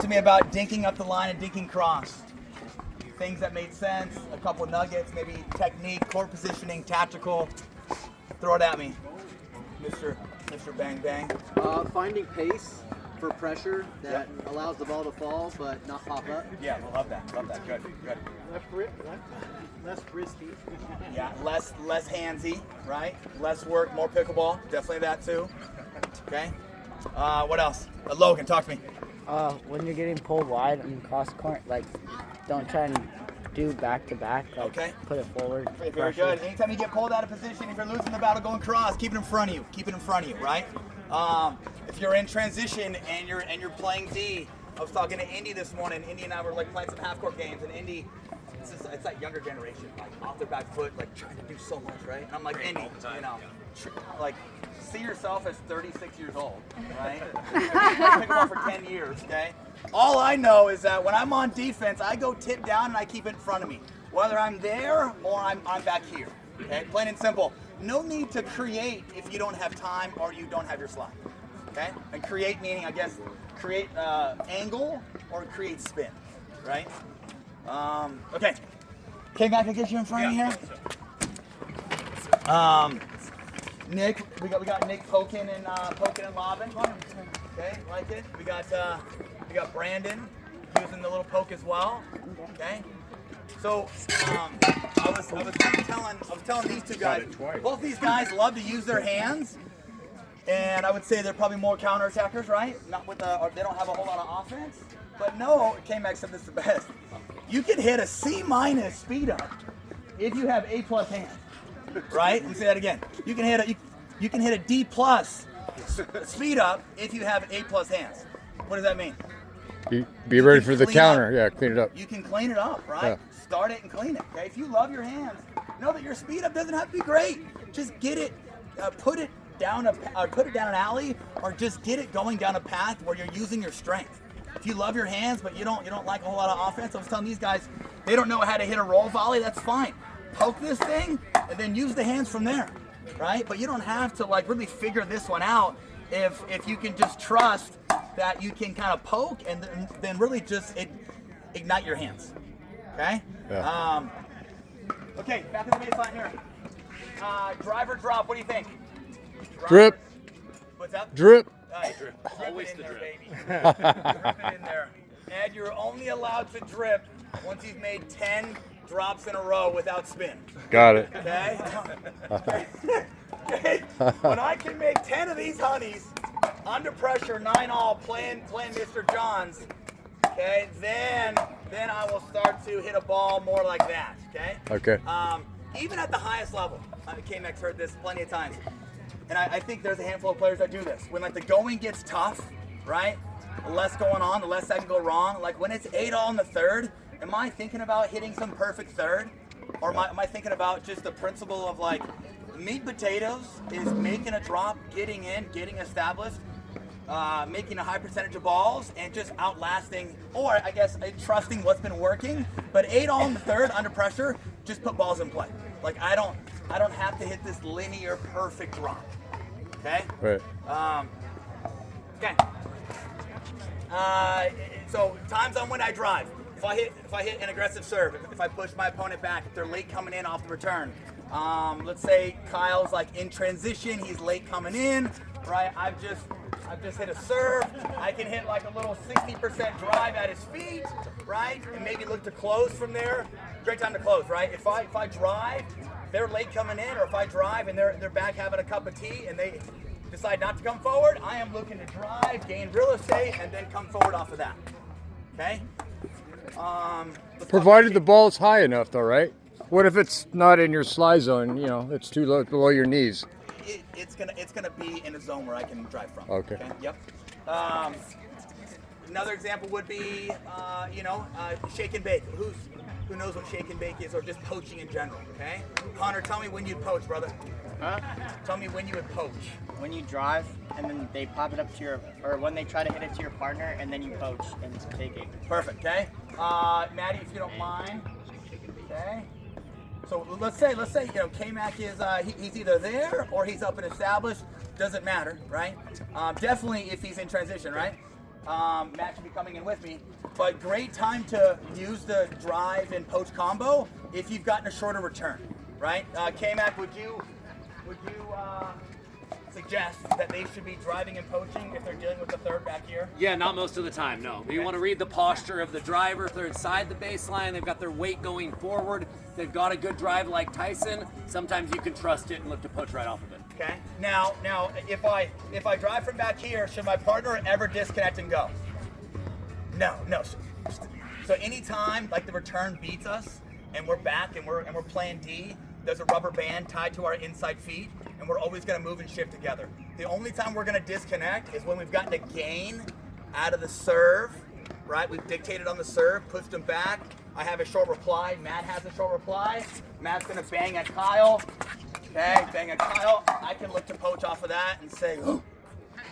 To me about dinking up the line and dinking cross. Things that made sense, a couple nuggets, maybe technique, court positioning, tactical. Throw it at me, Mr. Bang Bang. Finding pace for pressure that allows the ball to fall but not pop up. Yeah, I love that. Good. Less risky. Yeah, less handsy, right? Less work, more pickleball. Definitely that too. Okay. What else? Logan, talk to me. When you're getting pulled wide and cross court, like, don't try and do back to back. Like, Okay. Put it forward. Very good. Anytime you get pulled out of position, if you're losing the battle going cross, keep it in front of you. Keep it in front of you, right? If you're in transition and you're playing D, I was talking to Indy this morning. Indy and I were like playing some half court games, and Indy, it's that younger generation, like off their back foot, like trying to do so much, right? And I'm like, Indy, like see yourself as 36 years old, right? Pickleball for 10 years, okay? All I know is that when I'm on defense, I go tip down and I keep it in front of me, whether I'm there or I'm back here. Okay, plain and simple. No need to create if you don't have time or you don't have your slot. Okay, and create meaning, I guess, create angle or create spin, right? Okay. K-Mac, can I get you in front of here? Nick, we got Nick poking and lobbing. Okay, like it. We got Brandon using the little poke as well. Okay. So I was telling these two guys, both these guys love to use their hands, and I would say they're probably more counterattackers, right? Not with or they don't have a whole lot of offense. But no, K-Mac said this the best. You can hit a C- speed up if you have A+ hands. Right? Let me say that again. You can hit a D+ speed up if you have A+ hands. What does that mean? Be ready for the counter. Yeah, clean it up. You can clean it up, right? Yeah. Start it and clean it. Okay. If you love your hands, know that your speed up doesn't have to be great. Just get it, put it down an alley, or just get it going down a path where you're using your strength. If you love your hands but you don't like a whole lot of offense, I was telling these guys they don't know how to hit a roll volley. That's fine. Poke this thing and then use the hands from there, right? But you don't have to like really figure this one out if you can just trust that you can kind of poke and then really just ignite your hands. Okay? Yeah. Okay, back to the baseline here. Drive or drop, what do you think? Drip. What's up? Drip. Drip. Always the drip. Baby. Drip it in there. And you're only allowed to drip once you've made 10 drops in a row without spin. Got it. Okay? Okay. When I can make 10 of these honeys under pressure, 9-all, playing Mr. Johns, okay, then I will start to hit a ball more like that, okay? Okay. Even at the highest level, K-Max heard this plenty of times, and I think there's a handful of players that do this. When like the going gets tough, right? The less going on, the less that can go wrong. Like when it's 8-all in the third, am I thinking about hitting some perfect third? Or am I thinking about just the principle of like, meat and potatoes is making a drop, getting in, getting established, making a high percentage of balls, and just outlasting, or I guess trusting what's been working. But 8-all in the third under pressure, just put balls in play. Like I don't have to hit this linear perfect drop. Okay? Right. Okay. So times on when I drive. If I hit an aggressive serve, if I push my opponent back, if they're late coming in off the return. Let's say Kyle's like in transition, he's late coming in, right? I've just hit a serve. I can hit like a little 60% drive at his feet, right? And maybe look to close from there. Great time to close, right? If I drive, they're late coming in, or if I drive and they're back having a cup of tea and they decide not to come forward, I am looking to drive, gain real estate, and then come forward off of that. Okay? Provided the ball's high enough, though, right? What if it's not in your slide zone? You know, it's too low, below your knees. It's gonna be in a zone where I can drive from. Okay. Yep. Another example would be, shake and bake. Who knows what shake and bake is, or just poaching in general? Okay. Connor, tell me when you'd poach, brother. Huh? Tell me when you would poach. When you drive and then they pop it up to or when they try to hit it to your partner and then you poach and take it. Perfect. Okay. Maddie, if you don't mind. Okay. So let's say K-Mac is he's either there or he's up and established. Doesn't matter, right? Definitely if he's in transition, right? Matt should be coming in with me. But great time to use the drive and poach combo if you've gotten a shorter return, right? K-Mac, would you suggest that they should be driving and poaching if they're dealing with the third back here? Yeah, not most of the time, no. You want to read the posture of the driver. If they're inside the baseline, they've got their weight going forward, they've got a good drive like Tyson, sometimes you can trust it and look to poach right off of it. Okay. Now, if I drive from back here, should my partner ever disconnect and go? No. So anytime like the return beats us and we're back and we're playing D, there's a rubber band tied to our inside feet, and we're always going to move and shift together. The only time we're going to disconnect is when we've gotten a gain out of the serve, right? We've dictated on the serve, pushed him back. I have a short reply. Matt has a short reply. Matt's going to bang at Kyle. Okay, bang at Kyle. I can look to poach off of that and say, ooh.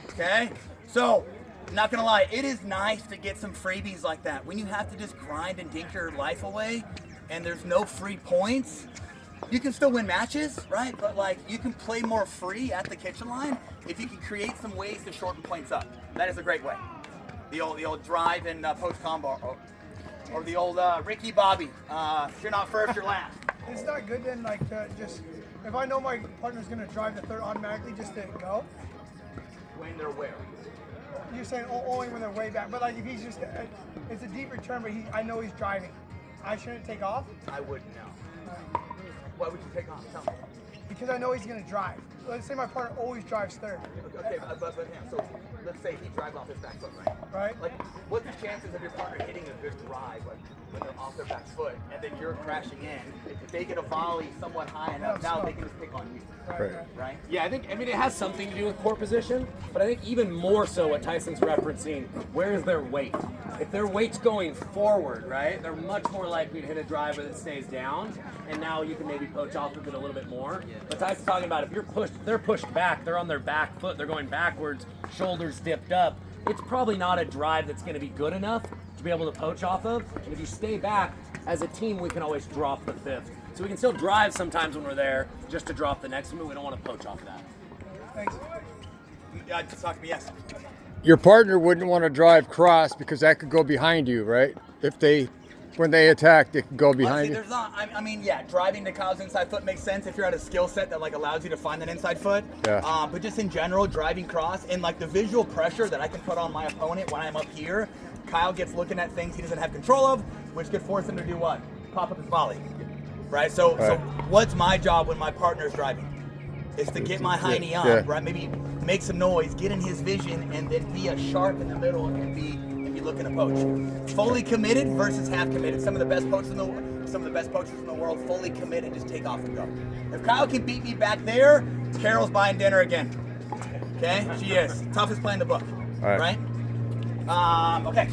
Okay? So, not going to lie, it is nice to get some freebies like that. When you have to just grind and dink your life away and there's no free points, you can still win matches, right? But like you can play more free at the kitchen line if you can create some ways to shorten points up. That is a great way. The old drive and poach combo, or the old Ricky Bobby. If you're not first, you're last. It's not good then, like just if I know my partner's gonna drive the third automatically, just to go. When they're where? You're saying only when they're way back, but like if he's just, it's a deep return, but I know he's driving. I shouldn't take off. I wouldn't know. Why would you take off? Tell me. Because I know he's gonna drive. Let's say my partner always drives third. Okay, but him. So let's say he drives off his back foot, right? Right. Like, what's the chances of your partner hitting a good drive, like when they're off their back foot, and then you're crashing in? If they get a volley somewhat high enough, now they can just pick on you. Right. Yeah, I mean, it has something to do with core position, but I think even more so what Tyson's referencing, where is their weight? If their weight's going forward, right, they're much more likely to hit a driver that stays down, and now you can maybe poach off of it a little bit more. But Tyson's talking about if they're pushed back, they're on their back foot, they're going backwards, shoulders dipped up, it's probably not a drive that's going to be good enough to be able to poach off of. And if you stay back, as a team, we can always drop the fifth. So we can still drive sometimes when we're there, just to drop the next one. We don't want to poach off of that. Thanks. Just talk to me, yes. Your partner wouldn't want to drive cross because that could go behind you, right? When they attack, they can go behind Honestly, you. there's not. I mean, yeah, driving to Kyle's inside foot makes sense if you're at a skill set that like allows you to find that inside foot. Yeah. But just in general, driving cross and like the visual pressure that I can put on my opponent when I'm up here, Kyle gets looking at things he doesn't have control of, which could force him to do what? Pop up his volley. Right. So what's my job when my partner's driving? Is to get my hiney up, right? Maybe make some noise, get in his vision, and then be a shark in the middle and be looking to poach. Fully committed versus half committed. Some of the best poachers in the world, fully committed, just take off and go. If Kyle can beat me back there, Carol's buying dinner again. Okay, she is. Toughest play in the book. All right? Okay.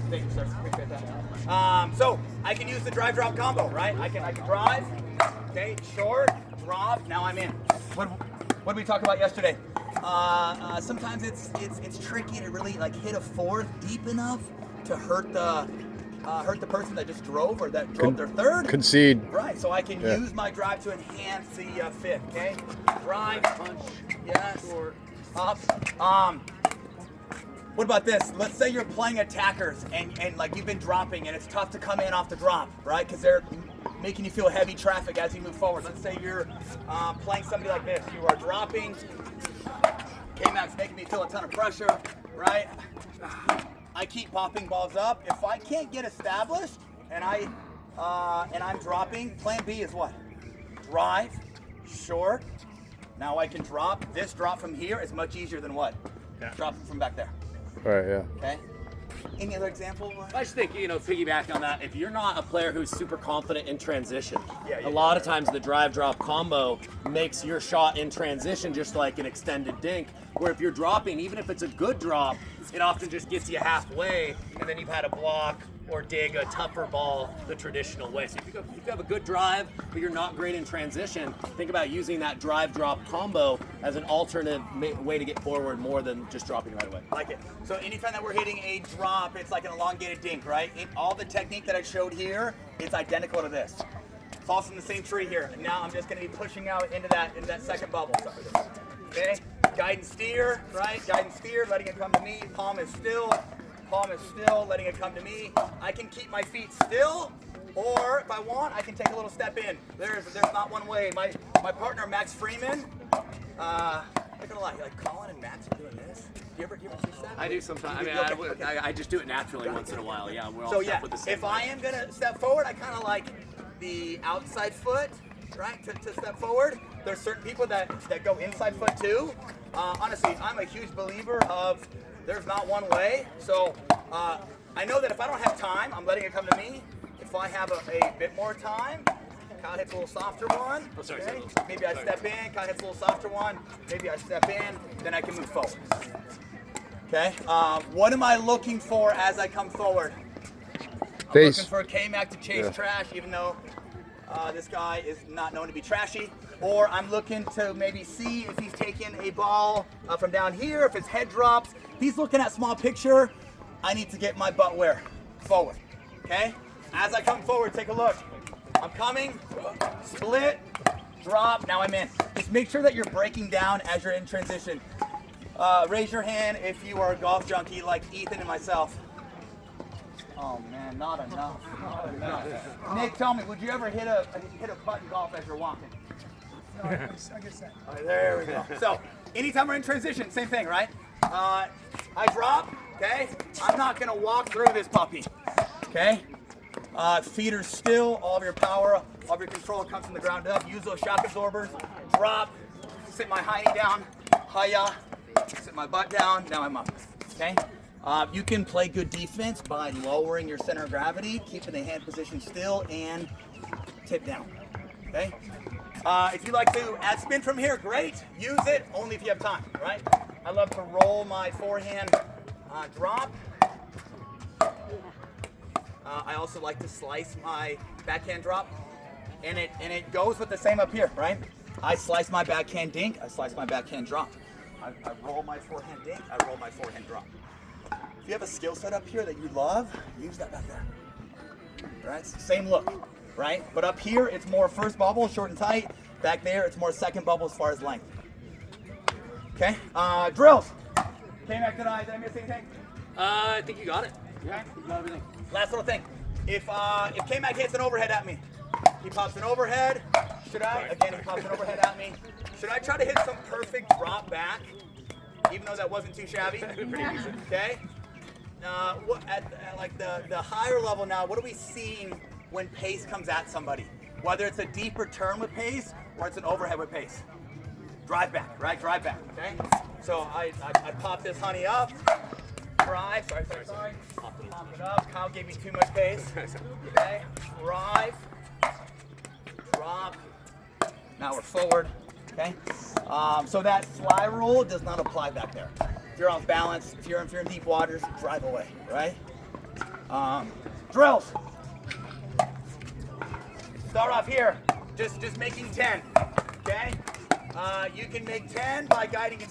Thank you, sir. Appreciate that. So I can use the drive drop combo, right? I can drive. Okay, short, drop. Now I'm in. What did we talk about yesterday? Sometimes it's tricky to really like hit a fourth deep enough to hurt the person that just drove or that drove their third. Concede. Right. So I can use my drive to enhance the fifth. Okay. Drive, punch, yes, up. What about this? Let's say you're playing attackers and like you've been dropping and it's tough to come in off the drop, right? Because they're making you feel heavy traffic as you move forward. Let's say you're playing somebody like this. You are dropping. K-Mac's making me feel a ton of pressure, right? I keep popping balls up. If I can't get established and I'm dropping, plan B is what? Drive, short. Now I can drop. This drop from here is much easier than what? Dropping from back there. Right, yeah. Okay. Any other example? I just think, piggyback on that, if you're not a player who's super confident in transition, Yeah. a lot of times the drive-drop combo makes your shot in transition just like an extended dink, where if you're dropping, even if it's a good drop, it often just gets you halfway, and then you've had to block or dig a tougher ball the traditional way. So if you have a good drive, but you're not great in transition, think about using that drive-drop combo as an alternative way to get forward more than just dropping right away. I like it. So anytime that we're hitting a drop, it's like an elongated dink, right? All the technique that I showed here, it's identical to this. It's all from the same tree here. And now I'm just going to be pushing out into that second bubble. Okay? Guide and steer, right? Guide and steer, letting it come to me. Palm is still. palm is still, letting it come to me. I can keep my feet still, or if I want, I can take a little step in. There's not one way. My partner, Max Freeman, I'm not gonna lie, like Colin and Max are doing this. Do you ever teach that? I do sometimes. I just do it naturally once in a while. Yeah, we're all So set yeah, with the same if I am gonna step forward, I kind of like the outside foot, right, to step forward. There's certain people that go inside foot too. Honestly, I'm a huge believer of there's not one way. So I know that if I don't have time, I'm letting it come to me. If I have a bit more time, Kyle hits a little softer one. Oh, sorry, Okay? sorry. Maybe I step in, Kyle hits a little softer one. Maybe I step in, then I can move forward. Okay, what am I looking for as I come forward? I'm Face. looking for a K-Mac to chase trash, even though this guy is not known to be trashy. Or I'm looking to maybe see if he's taking a ball from down here, if his head drops. If he's looking at small picture, I need to get my butt where? Forward, okay? As I come forward, take a look. I'm coming, split, drop, now I'm in. Just make sure that you're breaking down as you're in transition. Raise your hand if you are a golf junkie like Ethan and myself. Oh man, not enough. Not enough. Nick, tell me, would you ever hit a putt in golf as you're walking? No, I guess that. All right, there we go. So, anytime we're in transition, same thing, right? I drop, okay? I'm not gonna walk through this puppy, okay? Feet are still, all of your power, all of your control comes from the ground up. Use those shock absorbers. Drop, sit my hiney down, hiya, sit my butt down, now I'm up, okay? You can play good defense by lowering your center of gravity, keeping the hand position still, and tip down, okay? If you like to add spin from here, great. Use it only if you have time, right? I love to roll my forehand drop. I also like to slice my backhand drop, and it goes with the same up here, right? I slice my backhand dink, I slice my backhand drop. I roll my forehand dink, I roll my forehand drop. If you have a skill set up here that you love, use that back there. Right? Same look, right? But up here, it's more first bubble, short and tight. Back there, it's more second bubble as far as length. Okay? Drills. K-Mac, did I miss anything? I think you got it. Yeah, you got everything. Last little thing. If K-Mac hits an overhead at me, he pops an overhead. Should I? Again, he pops an overhead at me. Should I try to hit some perfect drop back, even though that wasn't too shabby? Okay? What at like the higher level now, what are we seeing when pace comes at somebody? Whether it's a deep return with pace or it's an overhead with pace. Drive back, right? Drive back, okay? So I pop this honey up, drive, sorry. Pop it up, Kyle gave me too much pace. Okay, drive, drop, now we're forward, okay? So that fly rule does not apply back there. If you're off balance, if you're in deep waters, drive away, right? Drills. Start off here, just making 10, okay? You can make 10 by guiding his